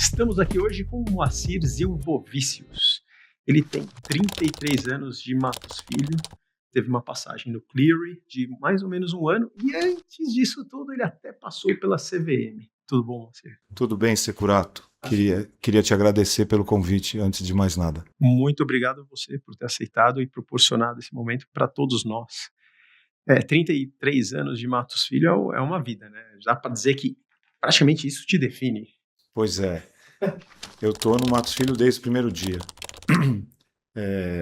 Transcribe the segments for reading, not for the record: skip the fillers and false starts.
Estamos aqui hoje com o Moacir Zilvovicius. Ele tem 33 anos de Matos Filho, teve uma passagem no Cleary de mais ou menos um ano e antes disso tudo ele até passou pela CVM. Tudo bom, Moacir? Tudo bem, Securato. Queria te agradecer pelo convite antes de mais nada. Muito obrigado a você por ter aceitado e proporcionado esse momento para todos nós. 33 anos de Matos Filho é uma vida, né? Dá para dizer que praticamente isso te define. Pois é, eu estou no Matos Filho desde o primeiro dia.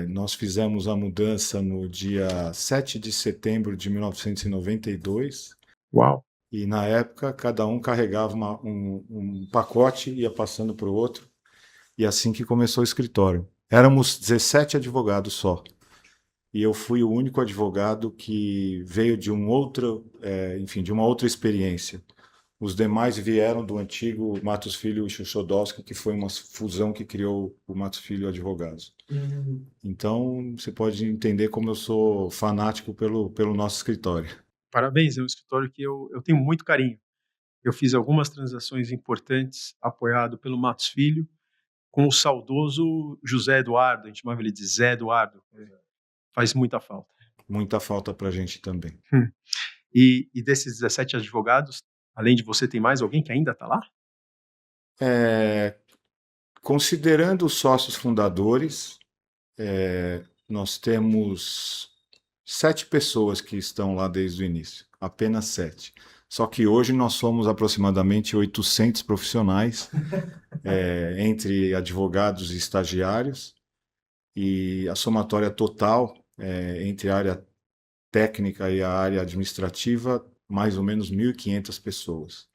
Nós fizemos a mudança no dia 7 de setembro de 1992. Uau! E na época cada um carregava um pacote e ia passando para o outro. E assim que começou o escritório. Éramos 17 advogados só. E eu fui o único advogado que veio de uma outra experiência. Os demais vieram do antigo Matos Filho e Xuxodowski, que foi uma fusão que criou o Matos Filho Advogados. Então, você pode entender como eu sou fanático pelo nosso escritório. Parabéns, é um escritório que eu tenho muito carinho. Eu fiz algumas transações importantes apoiado pelo Matos Filho, com o saudoso José Eduardo, a gente chamava ele de Zé Eduardo. Faz muita falta. Muita falta para a gente também. E desses 17 advogados, além de você, tem mais alguém que ainda está lá? Considerando os sócios fundadores, nós temos 7 pessoas que estão lá desde o início, apenas 7. Só que hoje nós somos aproximadamente 800 profissionais, entre advogados e estagiários, e a somatória total, entre a área técnica e a área administrativa, mais ou menos 1.500 pessoas.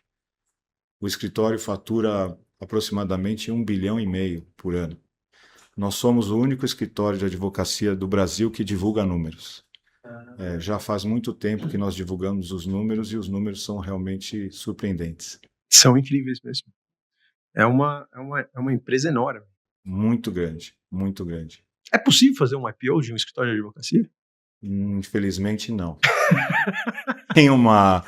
O escritório fatura aproximadamente 1,5 bilhão por ano. Nós somos o único escritório de advocacia do Brasil que divulga números. Já faz muito tempo que nós divulgamos os números e os números são realmente surpreendentes. São incríveis mesmo. É uma empresa enorme. Muito grande, muito grande. É possível fazer um IPO de um escritório de advocacia? Infelizmente, não. Tem uma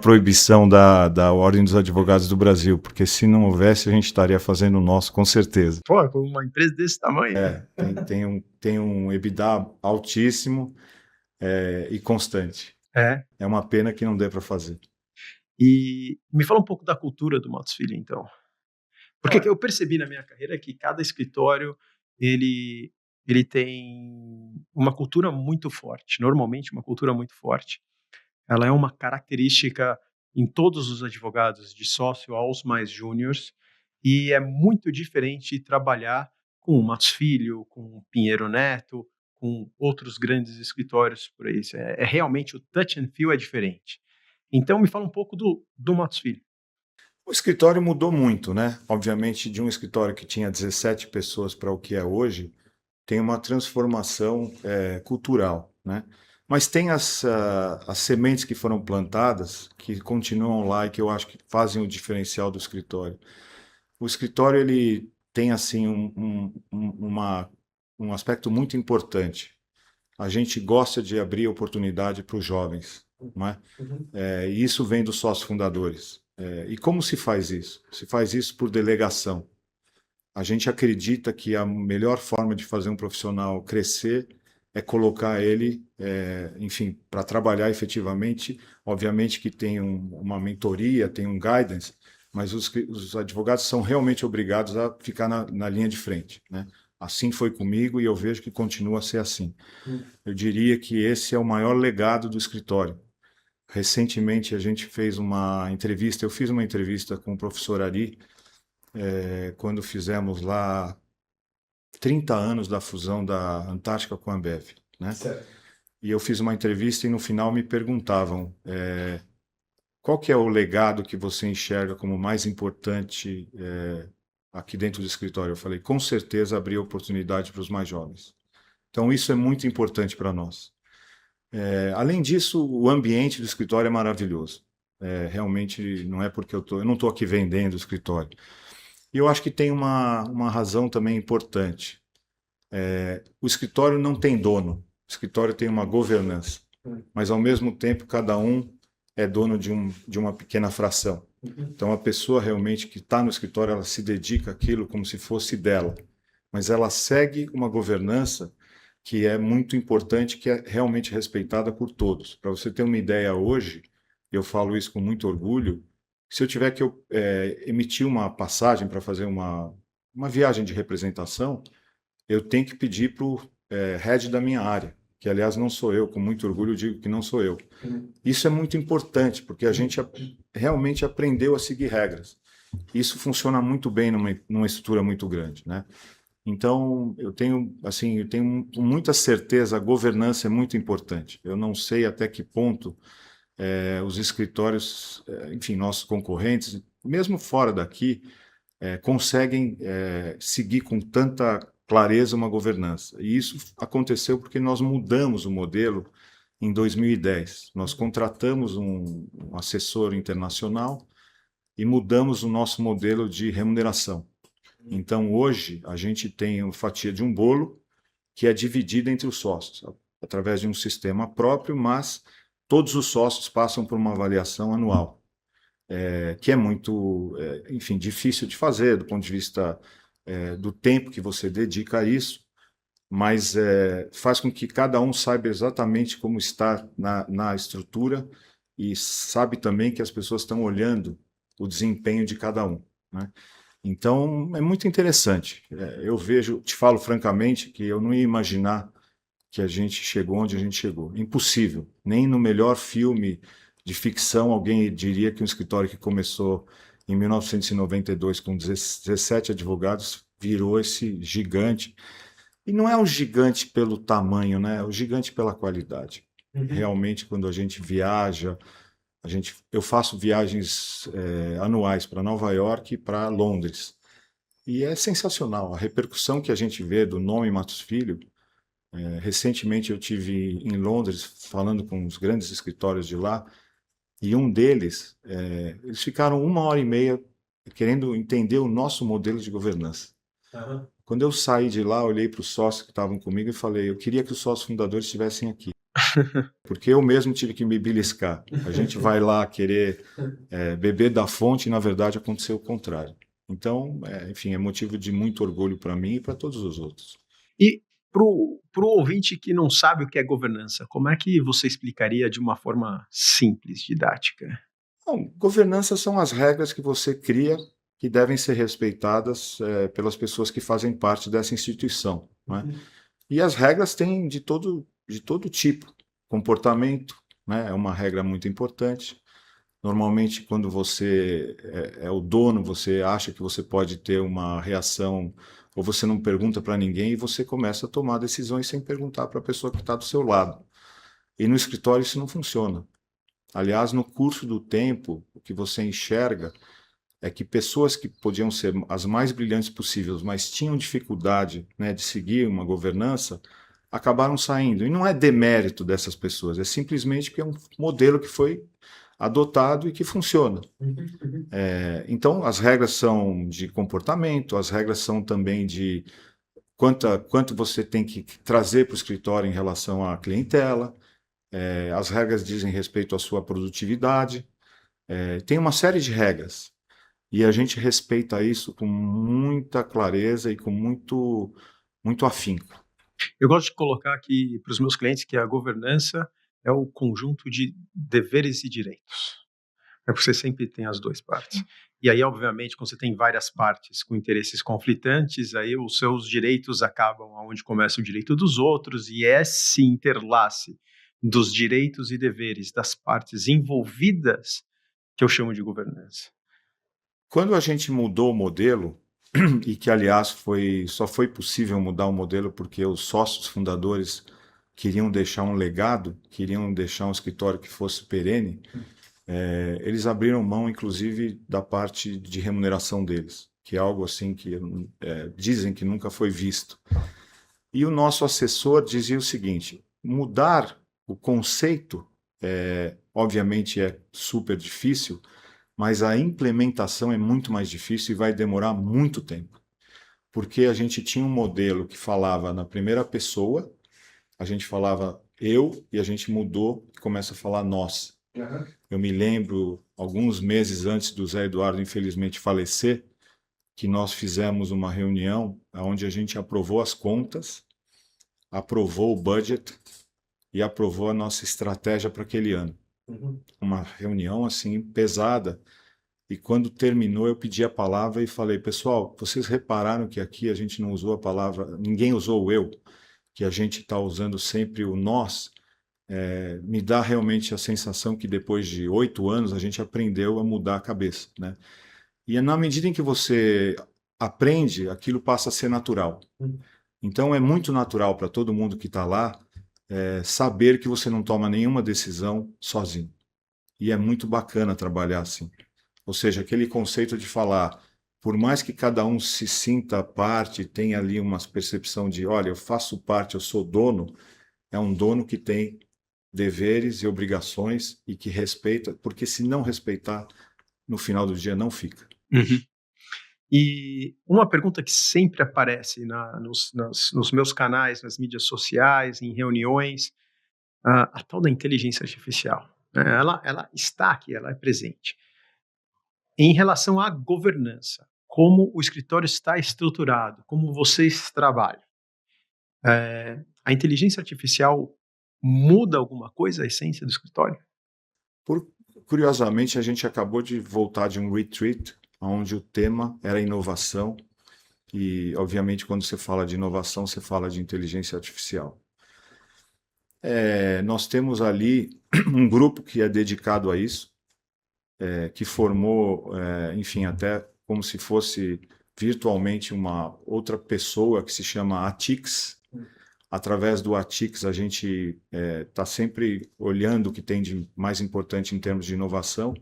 proibição da Ordem dos Advogados do Brasil, porque se não houvesse, a gente estaria fazendo o nosso, com certeza. Pô, com uma empresa desse tamanho. Tem um EBITDA altíssimo e constante. É uma pena que não dê para fazer. E me fala um pouco da cultura do Matos Filho, então. Porque eu percebi na minha carreira que cada escritório, ele tem uma cultura muito forte, normalmente uma cultura muito forte. Ela é uma característica em todos os advogados, de sócio aos mais júniores, e é muito diferente trabalhar com o Matos Filho, com o Pinheiro Neto, com outros grandes escritórios por aí. Realmente o touch and feel é diferente. Então me fala um pouco do Matos Filho. O escritório mudou muito, né? Obviamente, de um escritório que tinha 17 pessoas para o que é hoje, tem uma transformação cultural, né? Mas tem as sementes que foram plantadas, que continuam lá e que eu acho que fazem o diferencial do escritório. O escritório ele tem assim um aspecto muito importante. A gente gosta de abrir oportunidade para os jovens, não é? E isso vem dos sócios fundadores. E como se faz isso? Se faz isso por delegação. A gente acredita que a melhor forma de fazer um profissional crescer é colocar ele, para trabalhar efetivamente. Obviamente que tem uma mentoria, tem um guidance, mas os advogados são realmente obrigados a ficar na linha de frente, né? Assim foi comigo e eu vejo que continua a ser assim. Eu diria que esse é o maior legado do escritório. Recentemente a gente fez uma entrevista, eu fiz uma entrevista com o professor Ari, quando fizemos lá 30 anos da fusão da Antártica com a Ambev, né? Certo. E eu fiz uma entrevista e no final me perguntavam qual que é o legado que você enxerga como mais importante aqui dentro do escritório. Eu falei, com certeza abrir oportunidade para os mais jovens. Então isso é muito importante para nós. Além disso, o ambiente do escritório é maravilhoso. Realmente não é porque eu não estou aqui vendendo o escritório. E eu acho que tem uma razão também importante. O escritório não tem dono, o escritório tem uma governança, mas ao mesmo tempo cada um é dono de uma pequena fração. Então, a pessoa realmente que está no escritório, ela se dedica àquilo como se fosse dela, mas ela segue uma governança que é muito importante, que é realmente respeitada por todos. Para você ter uma ideia hoje, eu falo isso com muito orgulho, se eu tiver que emitir uma passagem para fazer uma viagem de representação, eu tenho que pedir para o head da minha área, que aliás não sou eu, com muito orgulho digo que não sou eu. Isso é muito importante, porque a gente realmente aprendeu a seguir regras. Isso funciona muito bem numa estrutura muito grande, né? Então, eu tenho com muita certeza, a governança é muito importante. Eu não sei até que ponto os escritórios, enfim, nossos concorrentes, mesmo fora daqui, conseguem seguir com tanta clareza uma governança. E isso aconteceu porque nós mudamos o modelo em 2010. Nós contratamos um assessor internacional e mudamos o nosso modelo de remuneração. Então, hoje, a gente tem uma fatia de um bolo que é dividida entre os sócios, através de um sistema próprio, mas todos os sócios passam por uma avaliação anual, que é muito, enfim, difícil de fazer do ponto de vista do tempo que você dedica a isso, mas faz com que cada um saiba exatamente como está na estrutura e sabe também que as pessoas estão olhando o desempenho de cada um, né? Então, é muito interessante. Eu vejo, te falo francamente, que eu não ia imaginar que a gente chegou onde a gente chegou. Impossível. Nem no melhor filme de ficção alguém diria que um escritório que começou em 1992 com 17 advogados virou esse gigante. E não é um gigante pelo tamanho, né? É um gigante pela qualidade. Realmente, quando a gente viaja, eu faço viagens anuais para Nova York e para Londres. E é sensacional a repercussão que a gente vê do nome Matos Filho. Recentemente eu tive em Londres falando com os grandes escritórios de lá e um deles, eles ficaram 1 hora e meia querendo entender o nosso modelo de governança. Uhum. Quando eu saí de lá, olhei para os sócios que estavam comigo e falei, eu queria que os sócios fundadores estivessem aqui. Porque eu mesmo tive que me beliscar. A gente vai lá querer beber da fonte e, na verdade, aconteceu o contrário. Então, enfim, é motivo de muito orgulho para mim e para todos os outros. E para o ouvinte que não sabe o que é governança, como é que você explicaria de uma forma simples, didática? Bom, governança são as regras que você cria que devem ser respeitadas pelas pessoas que fazem parte dessa instituição, né? E as regras têm de todo tipo. Comportamento, né, é uma regra muito importante. Normalmente, quando você é o dono, você acha que você pode ter uma reação, ou você não pergunta para ninguém e você começa a tomar decisões sem perguntar para a pessoa que está do seu lado. E no escritório isso não funciona. Aliás, no curso do tempo, o que você enxerga é que pessoas que podiam ser as mais brilhantes possíveis, mas tinham dificuldade, né, de seguir uma governança, acabaram saindo. E não é demérito dessas pessoas, é simplesmente que é um modelo que foi adotado e que funciona. Então, as regras são de comportamento, as regras são também de quanto você tem que trazer para o escritório em relação à clientela, as regras dizem respeito à sua produtividade, tem uma série de regras. E a gente respeita isso com muita clareza e com muito afinco. Eu gosto de colocar aqui para os meus clientes que a governança é o conjunto de deveres e direitos. É porque você sempre tem as duas partes. E aí, obviamente, quando você tem várias partes com interesses conflitantes, aí os seus direitos acabam onde começa o direito dos outros, e esse interlace dos direitos e deveres das partes envolvidas que eu chamo de governança. Quando a gente mudou o modelo, e que, aliás, só foi possível mudar o modelo porque os sócios fundadores queriam deixar um legado, queriam deixar um escritório que fosse perene, eles abriram mão, inclusive, da parte de remuneração deles, que é algo assim que dizem que nunca foi visto. E o nosso assessor dizia o seguinte: mudar o conceito, obviamente, é super difícil, mas a implementação é muito mais difícil e vai demorar muito tempo. Porque a gente tinha um modelo que falava na primeira pessoa, a gente falava eu e a gente mudou e começa a falar nós. Uhum. Eu me lembro, alguns meses antes do Zé Eduardo infelizmente falecer, que nós fizemos uma reunião onde a gente aprovou as contas, aprovou o budget e aprovou a nossa estratégia para aquele ano. Uhum. Uma reunião assim pesada. E quando terminou, eu pedi a palavra e falei, pessoal, vocês repararam que aqui a gente não usou a palavra, ninguém usou o eu, que a gente está usando sempre o nós. Me dá realmente a sensação que depois de 8 anos a gente aprendeu a mudar a cabeça, né? E na medida em que você aprende, aquilo passa a ser natural. Então é muito natural para todo mundo que está lá saber que você não toma nenhuma decisão sozinho. E é muito bacana trabalhar assim. Ou seja, aquele conceito de falar, por mais que cada um se sinta parte, tenha ali uma percepção de, olha, eu faço parte, eu sou dono, é um dono que tem deveres e obrigações e que respeita, porque se não respeitar, no final do dia não fica. Uhum. E uma pergunta que sempre aparece nos meus canais, nas mídias sociais, em reuniões, a tal da inteligência artificial, né? Ela está aqui, ela é presente. Em relação à governança, como o escritório está estruturado, como vocês trabalham, a inteligência artificial muda alguma coisa a essência do escritório? Curiosamente, a gente acabou de voltar de um retreat, onde o tema era inovação, e, obviamente, quando você fala de inovação, você fala de inteligência artificial. Nós temos ali um grupo que é dedicado a isso, que formou, enfim, até como se fosse virtualmente uma outra pessoa que se chama ATIX. Através do ATIX, a gente está sempre olhando o que tem de mais importante em termos de inovação,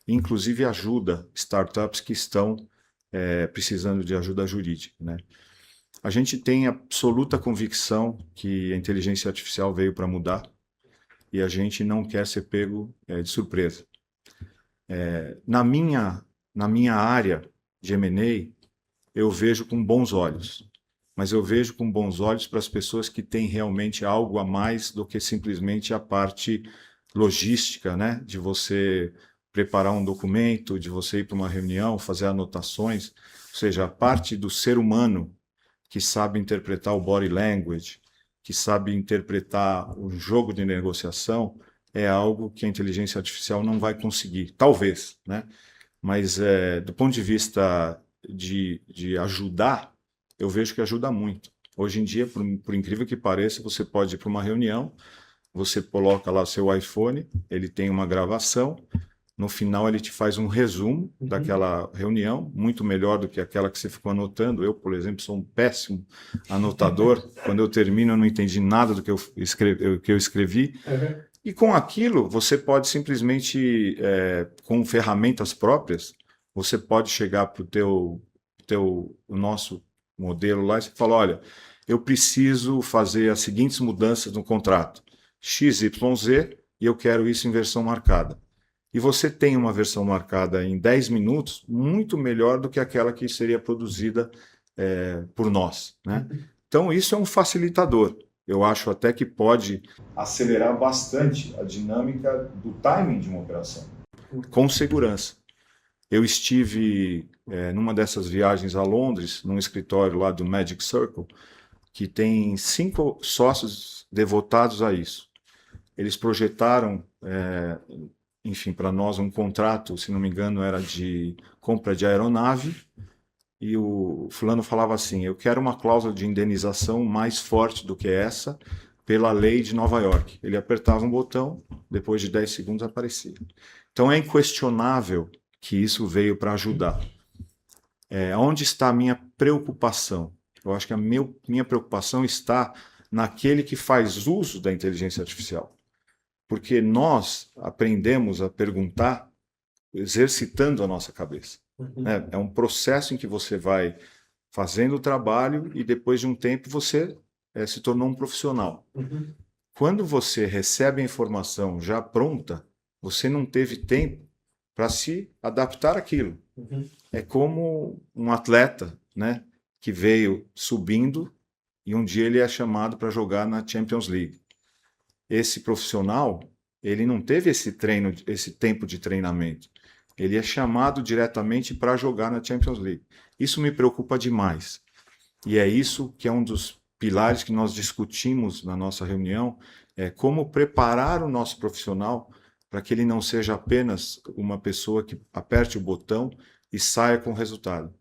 inclusive ajuda startups que estão precisando de ajuda jurídica, né? A gente tem absoluta convicção que a inteligência artificial veio para mudar e a gente não quer ser pego de surpresa. Na minha área de M&A, eu vejo com bons olhos, mas eu vejo com bons olhos para as pessoas que têm realmente algo a mais do que simplesmente a parte logística, né? De você preparar um documento, de você ir para uma reunião, fazer anotações, ou seja, a parte do ser humano que sabe interpretar o body language, que sabe interpretar o jogo de negociação, é algo que a inteligência artificial não vai conseguir. Talvez, né? Mas do ponto de vista de ajudar, eu vejo que ajuda muito. Hoje em dia, por incrível que pareça, você pode ir para uma reunião, você coloca lá seu iPhone, ele tem uma gravação, no final ele te faz um resumo daquela reunião, muito melhor do que aquela que você ficou anotando. Eu, por exemplo, sou um péssimo anotador. Quando eu termino, eu não entendi nada do que eu escrevi. Uhum. E com aquilo, você pode simplesmente, com ferramentas próprias, você pode chegar para o nosso modelo lá e você fala, olha, eu preciso fazer as seguintes mudanças no contrato, XYZ, e eu quero isso em versão marcada. E você tem uma versão marcada em 10 minutos, muito melhor do que aquela que seria produzida por nós, né? Então, isso é um facilitador. Eu acho até que pode acelerar bastante a dinâmica do timing de uma operação, com segurança. Eu estive numa dessas viagens a Londres, num escritório lá do Magic Circle, que tem 5 sócios devotados a isso. Eles projetaram, enfim, para nós um contrato, se não me engano, era de compra de aeronave, e o fulano falava assim, eu quero uma cláusula de indenização mais forte do que essa, pela lei de Nova York. Ele apertava um botão, depois de 10 segundos aparecia. Então é inquestionável que isso veio para ajudar. Onde está a minha preocupação? Eu acho que a minha preocupação está naquele que faz uso da inteligência artificial. Porque nós aprendemos a perguntar exercitando a nossa cabeça. Né? É um processo em que você vai fazendo o trabalho e depois de um tempo você se tornou um profissional. Quando você recebe a informação já pronta, você não teve tempo para se adaptar àquilo. É como um atleta, né, que veio subindo e um dia ele é chamado para jogar na Champions League. Esse profissional, ele não teve esse treino, esse tempo de treinamento. Ele é chamado diretamente para jogar na Champions League. Isso me preocupa demais. E é isso que é um dos pilares que nós discutimos na nossa reunião, é como preparar o nosso profissional para que ele não seja apenas uma pessoa que aperte o botão e saia com o resultado.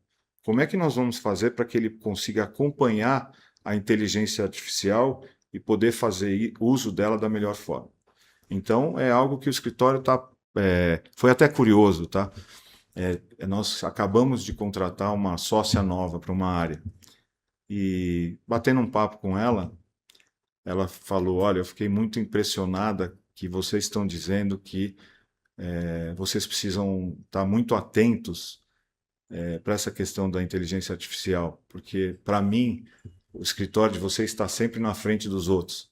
Como é que nós vamos fazer para que ele consiga acompanhar a inteligência artificial e poder fazer uso dela da melhor forma? Então, é algo que o escritório está... foi até curioso, tá? Nós acabamos de contratar uma sócia nova para uma área. E batendo um papo com ela, ela falou, olha, eu fiquei muito impressionada que vocês estão dizendo que vocês precisam estar muito atentos para essa questão da inteligência artificial, porque, para mim, o escritório de vocês está sempre na frente dos outros.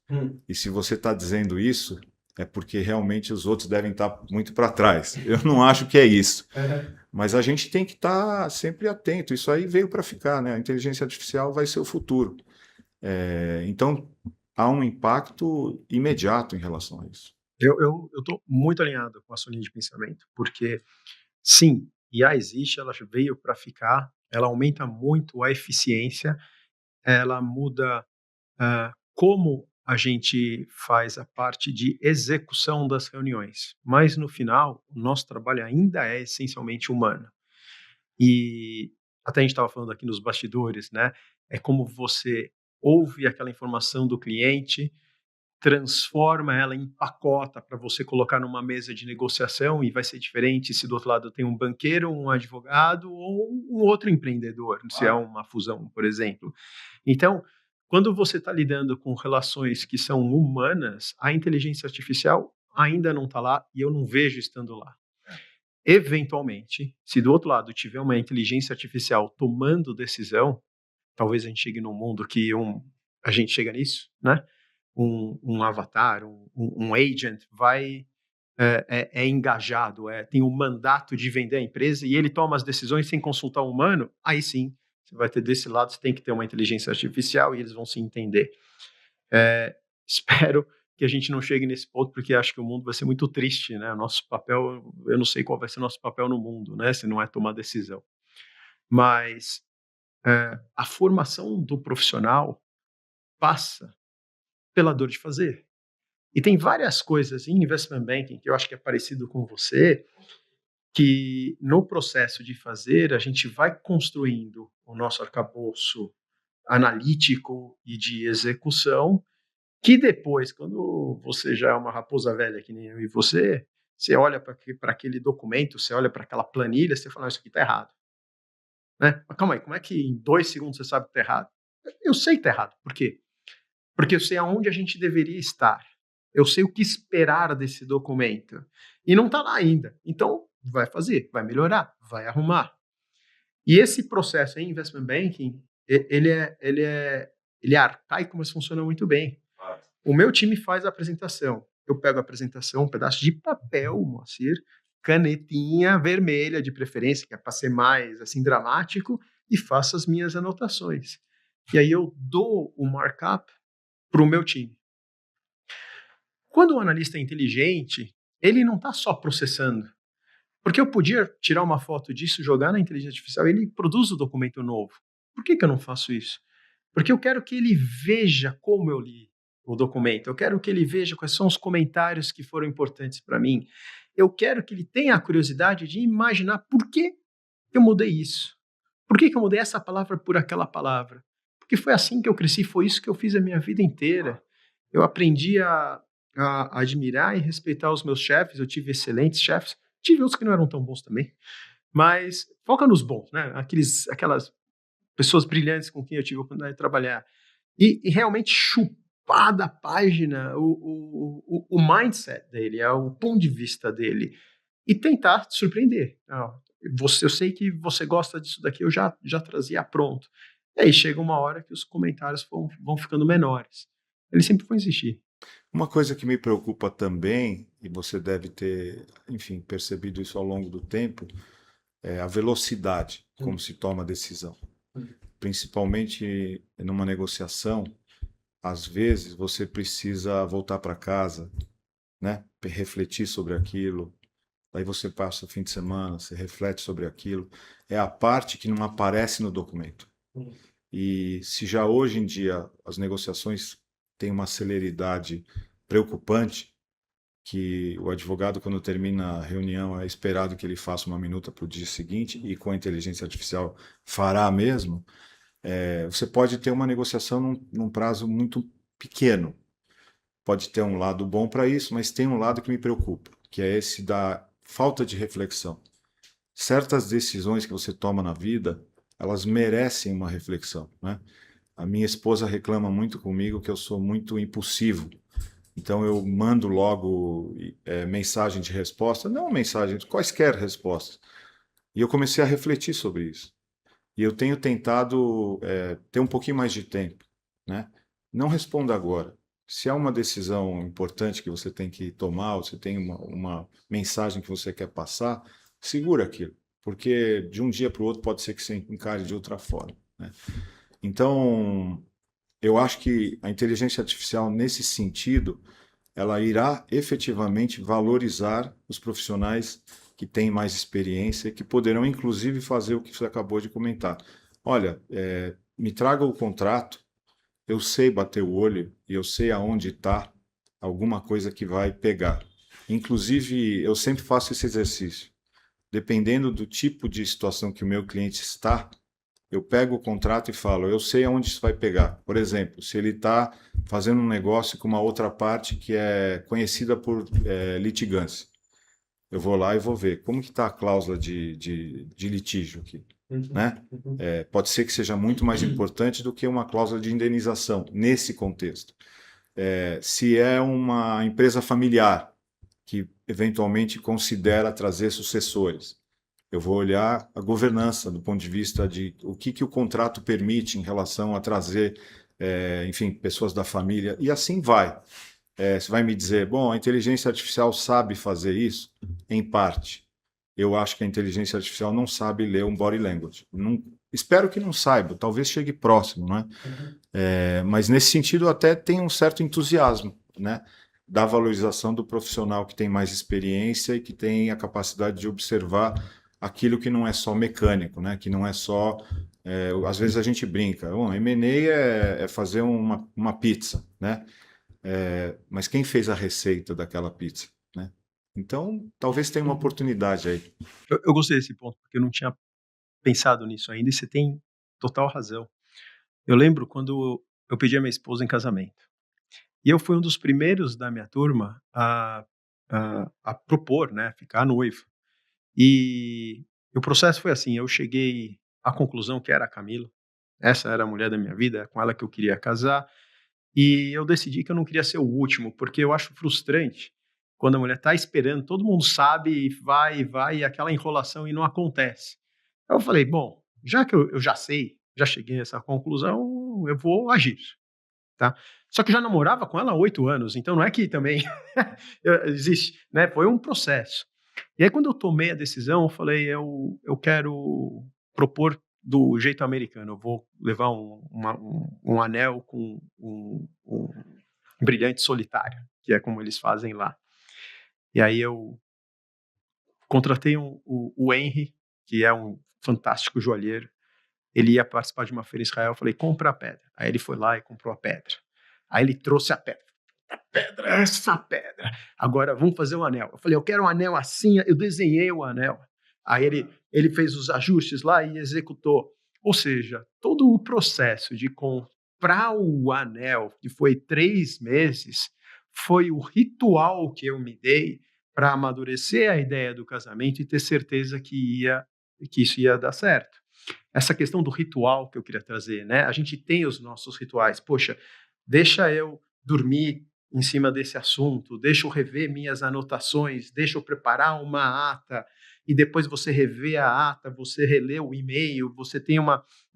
E se você está dizendo isso, é porque realmente os outros devem estar muito para trás. Eu não acho que é isso. Mas a gente tem que estar sempre atento. Isso aí veio para ficar, né? A inteligência artificial vai ser o futuro. Então, há um impacto imediato em relação a isso. Eu estou muito alinhado com a sua linha de pensamento, porque, sim, IA existe, ela veio para ficar, ela aumenta muito a eficiência, ela muda como a gente faz a parte de execução das reuniões, mas no final, o nosso trabalho ainda é essencialmente humano. E até a gente estava falando aqui nos bastidores, né? É como você ouve aquela informação do cliente, transforma ela em pacota para você colocar numa mesa de negociação, e vai ser diferente se do outro lado tem um banqueiro, um advogado ou um outro empreendedor, se é uma fusão, por exemplo. Então, quando você está lidando com relações que são humanas, a inteligência artificial ainda não está lá e eu não vejo estando lá. Eventualmente, se do outro lado tiver uma inteligência artificial tomando decisão, talvez a gente chegue num mundo que a gente chega nisso, né? Um avatar, um agent é engajado, tem o mandato de vender a empresa e ele toma as decisões sem consultar o humano, aí sim, você vai ter desse lado, você tem que ter uma inteligência artificial e eles vão se entender. Espero que a gente não chegue nesse ponto, porque acho que o mundo vai ser muito triste, né? O nosso papel, eu não sei qual vai ser o nosso papel no mundo, né? Se não é tomar decisão. Mas a formação do profissional passa pela dor de fazer. E tem várias coisas em investment banking que eu acho que é parecido com você, que no processo de fazer, a gente vai construindo o nosso arcabouço analítico e de execução, que depois, quando você já é uma raposa velha que nem eu e você olha para aquele documento, você olha para aquela planilha, você fala, isso aqui está errado. Né? Mas calma aí, como é que em 2 segundos você sabe que está errado? Eu sei que está errado. Por quê? Porque eu sei aonde a gente deveria estar. Eu sei o que esperar desse documento. E não está lá ainda. Então, vai fazer, vai melhorar, vai arrumar. E esse processo em investment banking, ele é arcaico, mas funciona muito bem. O meu time faz a apresentação. Eu pego a apresentação, um pedaço de papel, Moacir, canetinha vermelha de preferência, que é para ser mais assim dramático, e faço as minhas anotações. E aí eu dou o markup para o meu time. Quando o analista é inteligente, ele não está só processando. Porque eu podia tirar uma foto disso, jogar na inteligência artificial e ele produz o documento novo. Por que eu não faço isso? Porque eu quero que ele veja como eu li o documento. Eu quero que ele veja quais são os comentários que foram importantes para mim. Eu quero que ele tenha a curiosidade de imaginar por que eu mudei isso. Por que eu mudei essa palavra por aquela palavra? Porque foi assim que eu cresci, foi isso que eu fiz a minha vida inteira. Eu aprendi a admirar e respeitar os meus chefes, eu tive excelentes chefes, tive outros que não eram tão bons também, mas foca nos bons, né? Aquelas pessoas brilhantes com quem eu tive a oportunidade de trabalhar. E realmente chupar da página o mindset dele, o ponto de vista dele, e tentar te surpreender. Eu sei que você gosta disso daqui, eu já trazia pronto. E aí chega uma hora que os comentários vão ficando menores. Eles sempre vão existir. Uma coisa que me preocupa também, e você deve ter, enfim, percebido isso ao longo do tempo, é a velocidade como se toma a decisão. Principalmente numa negociação, às vezes você precisa voltar para casa né? Refletir sobre aquilo. Aí você passa o fim de semana, você reflete sobre aquilo. É a parte que não aparece no documento. E se já hoje em dia as negociações têm uma celeridade preocupante, que o advogado, quando termina a reunião, é esperado que ele faça uma minuta para o dia seguinte, e com a inteligência artificial fará mesmo, você pode ter uma negociação num prazo muito pequeno. Pode ter um lado bom para isso, mas tem um lado que me preocupa, que é esse da falta de reflexão. Certas decisões que você toma na vida, elas merecem uma reflexão, né? A minha esposa reclama muito comigo que eu sou muito impulsivo. Então eu mando logo mensagem de resposta, não mensagem, quaisquer respostas. E eu comecei a refletir sobre isso. E eu tenho tentado ter um pouquinho mais de tempo, né? Não responda agora. Se há uma decisão importante que você tem que tomar, ou você tem uma mensagem que você quer passar, segura aquilo, porque de um dia para o outro pode ser que você encare de outra forma, né? Então, eu acho que a inteligência artificial, nesse sentido, ela irá efetivamente valorizar os profissionais que têm mais experiência, que poderão inclusive fazer o que você acabou de comentar. Olha, me traga o contrato, eu sei bater o olho e eu sei aonde está alguma coisa que vai pegar. Inclusive, eu sempre faço esse exercício. Dependendo do tipo de situação que o meu cliente está, eu pego o contrato e falo, eu sei aonde isso vai pegar. Por exemplo, se ele está fazendo um negócio com uma outra parte que é conhecida por litigância, eu vou lá e vou ver como que está a cláusula de litígio aqui, né? Pode ser que seja muito mais importante do que uma cláusula de indenização nesse contexto. Se é uma empresa familiar que eventualmente considera trazer sucessores, eu vou olhar a governança do ponto de vista de o que o contrato permite em relação a trazer, enfim, pessoas da família, e assim vai. Você vai me dizer, bom, a inteligência artificial sabe fazer isso? Em parte. Eu acho que a inteligência artificial não sabe ler um body language. Não, espero que não saiba, talvez chegue próximo, né? Mas nesse sentido eu até tenho um certo entusiasmo, né? Da valorização do profissional que tem mais experiência e que tem a capacidade de observar aquilo que não é só mecânico, né? Que não é só... às vezes a gente brinca, M&A é fazer uma pizza, né? Mas quem fez a receita daquela pizza, né? Então, talvez tenha uma oportunidade aí. Eu gostei desse ponto, porque eu não tinha pensado nisso ainda, e você tem total razão. Eu lembro quando eu pedi a minha esposa em casamento. E eu fui um dos primeiros da minha turma a propor, né, ficar noivo. E o processo foi assim, eu cheguei à conclusão que era a Camila, essa era a mulher da minha vida, é com ela que eu queria casar, e eu decidi que eu não queria ser o último, porque eu acho frustrante quando a mulher está esperando, todo mundo sabe, e vai, e aquela enrolação e não acontece. Aí eu falei, bom, já que eu já sei, já cheguei a essa conclusão, eu vou agir, tá? Só que eu já namorava com ela há 8 anos, então não é que também existe, né? Foi um processo. E aí quando eu tomei a decisão, eu falei, eu quero propor do jeito americano, eu vou levar um anel com um brilhante solitário, que é como eles fazem lá. E aí eu contratei o Henry, que é um fantástico joalheiro. Ele ia participar de uma feira em Israel, eu falei, compra a pedra. Aí ele foi lá e comprou a pedra. Aí ele trouxe a pedra. A pedra, essa pedra. Agora vamos fazer o anel. Eu falei, eu quero um anel assim, eu desenhei o anel. Aí ele fez os ajustes lá e executou. Ou seja, todo o processo de comprar o anel, que foi 3 meses, foi o ritual que eu me dei para amadurecer a ideia do casamento e ter certeza que isso ia dar certo. Essa questão do ritual que eu queria trazer, né? A gente tem os nossos rituais. Poxa, deixa eu dormir em cima desse assunto, deixa eu rever minhas anotações, deixa eu preparar uma ata, e depois você revê a ata, você relê o e-mail, você tem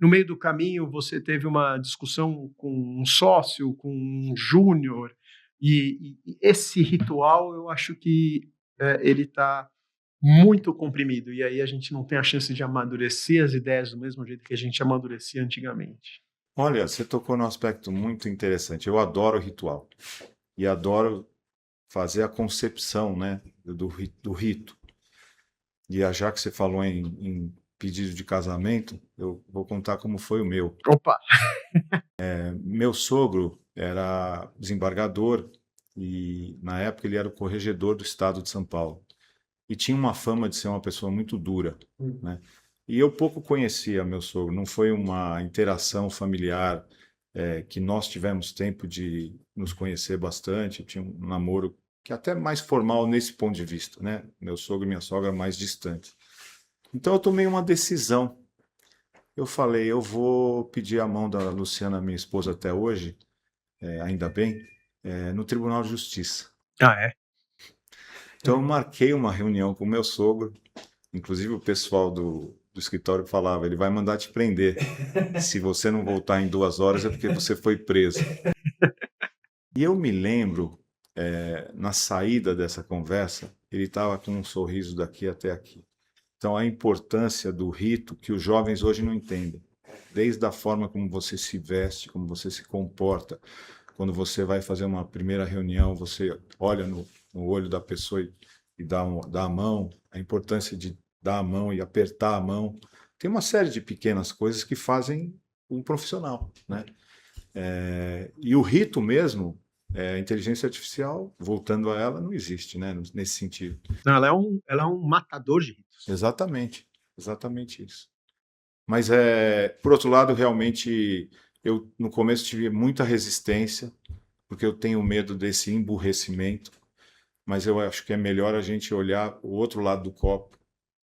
no meio do caminho, você teve uma discussão com um sócio, com um júnior, e esse ritual, eu acho que ele está muito comprimido, e aí a gente não tem a chance de amadurecer as ideias do mesmo jeito que a gente amadurecia antigamente. Olha, você tocou num aspecto muito interessante. Eu adoro ritual e adoro fazer a concepção, né, do rito. E já que você falou em pedido de casamento, eu vou contar como foi o meu. Opa! Meu sogro era desembargador e, na época, ele era o corregedor do estado de São Paulo. E tinha uma fama de ser uma pessoa muito dura, né? E eu pouco conhecia meu sogro, não foi uma interação familiar que nós tivemos tempo de nos conhecer bastante. Tinha um namoro que é até mais formal nesse ponto de vista, né? Meu sogro e minha sogra mais distantes. Então eu tomei uma decisão. Eu falei, eu vou pedir a mão da Luciana, minha esposa até hoje, ainda bem, no Tribunal de Justiça. Ah, é? Então eu marquei uma reunião com o meu sogro, inclusive o pessoal do escritório falava, ele vai mandar te prender. Se você não voltar em 2 horas é porque você foi preso. E eu me lembro, na saída dessa conversa, ele estava com um sorriso daqui até aqui. Então, a importância do rito que os jovens hoje não entendem. Desde a forma como você se veste, como você se comporta. Quando você vai fazer uma primeira reunião, você olha no olho da pessoa e dá a mão. A importância de dar a mão e apertar a mão. Tem uma série de pequenas coisas que fazem um profissional, né? E o rito mesmo, a inteligência artificial, voltando a ela, não existe, né? Nesse sentido. Não, ela é um matador de ritos. Exatamente isso. Mas, por outro lado, realmente, eu no começo tive muita resistência, porque eu tenho medo desse emburrecimento, mas eu acho que é melhor a gente olhar o outro lado do copo,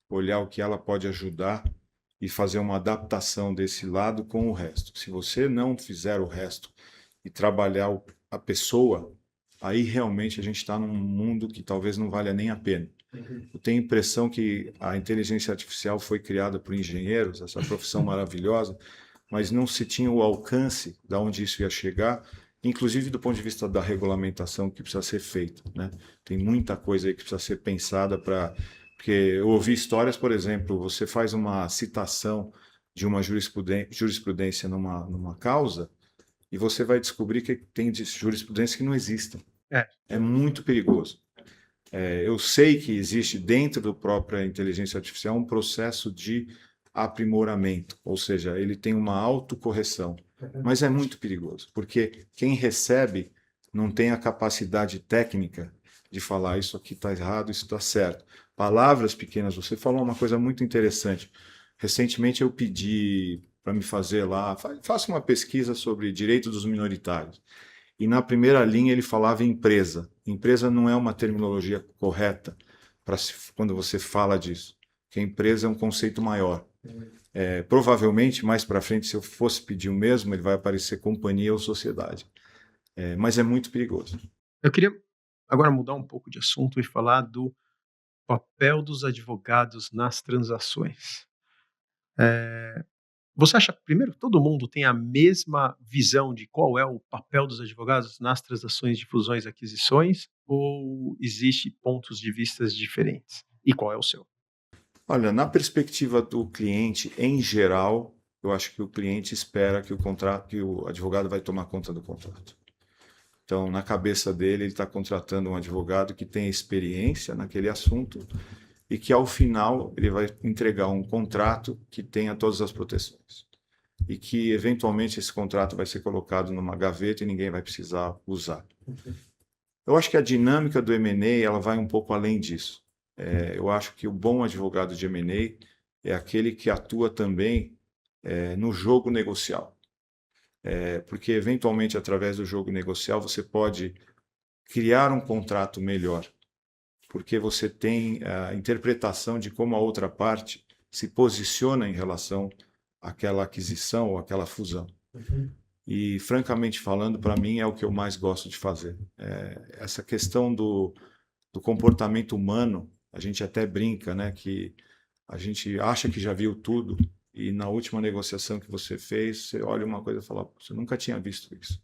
olhar o que ela pode ajudar e fazer uma adaptação desse lado com o resto. Se você não fizer o resto e trabalhar a pessoa, aí realmente a gente está num mundo que talvez não valha nem a pena. Eu tenho a impressão que a inteligência artificial foi criada por engenheiros, essa profissão maravilhosa, mas não se tinha o alcance de onde isso ia chegar, inclusive do ponto de vista da regulamentação que precisa ser feita, né? Tem muita coisa aí que precisa ser pensada para... Porque eu ouvi histórias, por exemplo, você faz uma citação de uma jurisprudência numa causa e você vai descobrir que tem jurisprudência que não existem. É muito perigoso. Eu sei que existe dentro da própria inteligência artificial um processo de aprimoramento, ou seja, ele tem uma autocorreção, mas é muito perigoso, porque quem recebe não tem a capacidade técnica de falar isso aqui está errado, isso está certo. Palavras pequenas, você falou uma coisa muito interessante. Recentemente eu pedi para me fazer lá, faça uma pesquisa sobre direito dos minoritários. E na primeira linha ele falava empresa. Empresa não é uma terminologia correta para quando você fala disso, porque empresa é um conceito maior. Provavelmente, mais para frente, se eu fosse pedir o mesmo, ele vai aparecer companhia ou sociedade. Mas é muito perigoso. Eu queria agora mudar um pouco de assunto e falar do papel dos advogados nas transações. Você acha, primeiro, que todo mundo tem a mesma visão de qual é o papel dos advogados nas transações de fusões e aquisições, ou existe pontos de vistas diferentes? E qual é o seu? Olha, na perspectiva do cliente, em geral, eu acho que o cliente espera que o advogado vai tomar conta do contrato. Então, na cabeça dele, ele está contratando um advogado que tem experiência naquele assunto e que, ao final, ele vai entregar um contrato que tenha todas as proteções. E que, eventualmente, esse contrato vai ser colocado numa gaveta e ninguém vai precisar usar. Eu acho que a dinâmica do M&A ela vai um pouco além disso. Eu acho que o bom advogado de M&A é aquele que atua também no jogo negocial. Porque, eventualmente, através do jogo negocial, você pode criar um contrato melhor, porque você tem a interpretação de como a outra parte se posiciona em relação àquela aquisição ou àquela fusão. E, francamente falando, para mim é o que eu mais gosto de fazer. Essa questão do comportamento humano, a gente até brinca, né, que a gente acha que já viu tudo e na última negociação que você fez, você olha uma coisa e fala, você nunca tinha visto isso.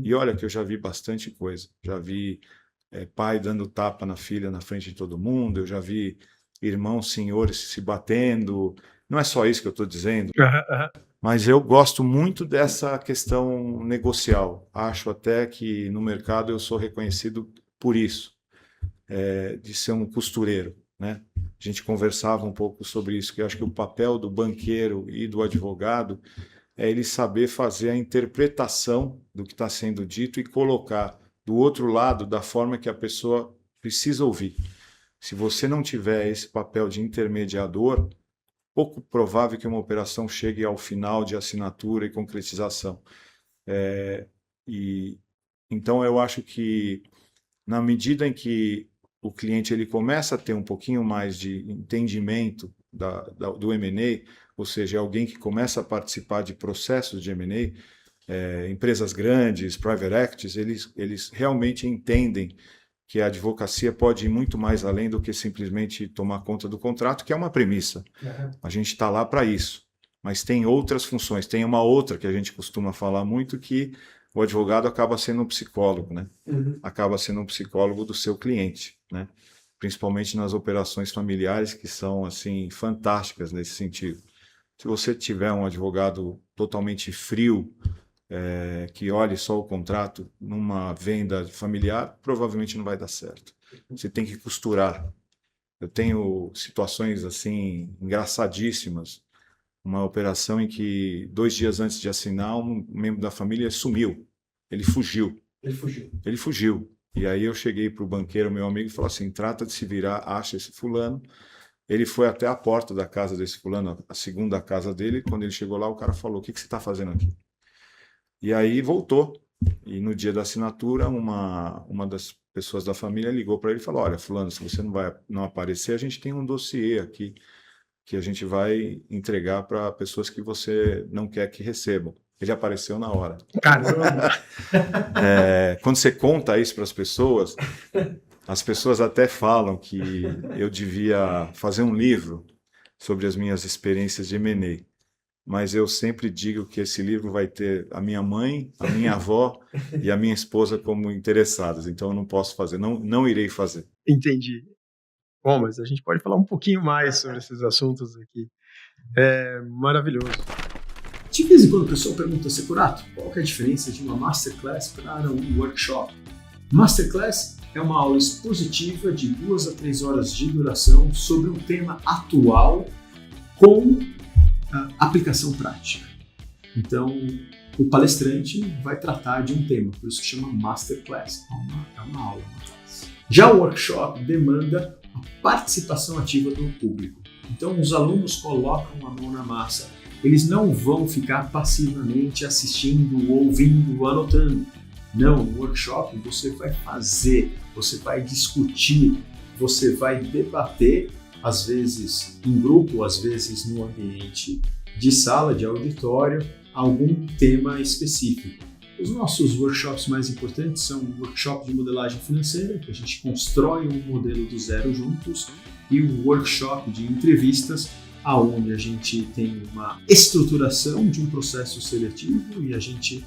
E olha que eu já vi bastante coisa. Já vi pai dando tapa na filha na frente de todo mundo, eu já vi irmãos senhores se batendo. Não é só isso que eu estou dizendo, mas eu gosto muito dessa questão negocial. Acho até que no mercado eu sou reconhecido por isso. de ser um costureiro, né? A gente conversava um pouco sobre isso, que eu acho que o papel do banqueiro e do advogado é ele saber fazer a interpretação do que está sendo dito e colocar do outro lado da forma que a pessoa precisa ouvir. Se você não tiver esse papel de intermediador, pouco provável que uma operação chegue ao final de assinatura e concretização. Então, eu acho que, na medida em que o cliente ele começa a ter um pouquinho mais de entendimento do M&A, ou seja, alguém que começa a participar de processos de M&A, empresas grandes, private equities, eles realmente entendem que a advocacia pode ir muito mais além do que simplesmente tomar conta do contrato, que é uma premissa. A gente está lá para isso. Mas tem outras funções. Tem uma outra que a gente costuma falar muito, que o advogado acaba sendo um psicólogo, né? Acaba sendo um psicólogo do seu cliente, né? Principalmente nas operações familiares, que são assim fantásticas nesse sentido. Se você tiver um advogado totalmente frio, que olhe só o contrato numa venda familiar, provavelmente não vai dar certo. Você tem que costurar. Eu tenho situações assim engraçadíssimas. Uma operação em que 2 dias antes de assinar, um membro da família sumiu. Ele fugiu. E aí eu cheguei para o banqueiro, meu amigo, e falei assim, trata de se virar, acha esse fulano. Ele foi até a porta da casa desse fulano, a segunda casa dele. Quando ele chegou lá, o cara falou, o que você está fazendo aqui? E aí voltou. E no dia da assinatura, uma das pessoas da família ligou para ele e falou, olha, fulano, se você não aparecer, a gente tem um dossiê aqui que a gente vai entregar para pessoas que você não quer que recebam. Ele apareceu na hora. Caramba! Quando você conta isso para as pessoas até falam que eu devia fazer um livro sobre as minhas experiências de M&A. Mas eu sempre digo que esse livro vai ter a minha mãe, a minha avó e a minha esposa como interessadas. Então eu não posso fazer, não irei fazer. Entendi. Bom, mas a gente pode falar um pouquinho mais sobre esses assuntos aqui. É maravilhoso. De vez em quando o pessoal pergunta, Securato, qual que é a diferença de uma Masterclass para um workshop? Masterclass é uma aula expositiva de 2 a 3 horas de duração sobre um tema atual com aplicação prática. Então, o palestrante vai tratar de um tema, por isso que chama Masterclass, é uma aula, uma classe. Já o workshop demanda a participação ativa do público. Então, os alunos colocam a mão na massa. Eles não vão ficar passivamente assistindo, ouvindo, anotando. Não, no workshop você vai fazer, você vai discutir, você vai debater, às vezes em grupo, às vezes no ambiente de sala, de auditório, algum tema específico. Os nossos workshops mais importantes são o workshop de modelagem financeira, que a gente constrói um modelo do zero juntos, e o workshop de entrevistas, onde a gente tem uma estruturação de um processo seletivo e a gente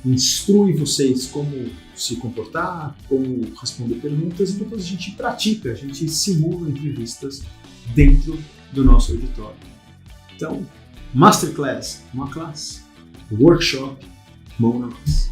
instrui vocês como se comportar, como responder perguntas, e depois a gente pratica, a gente simula entrevistas dentro do nosso auditório. Então, Masterclass, uma classe, workshop, mão na massa.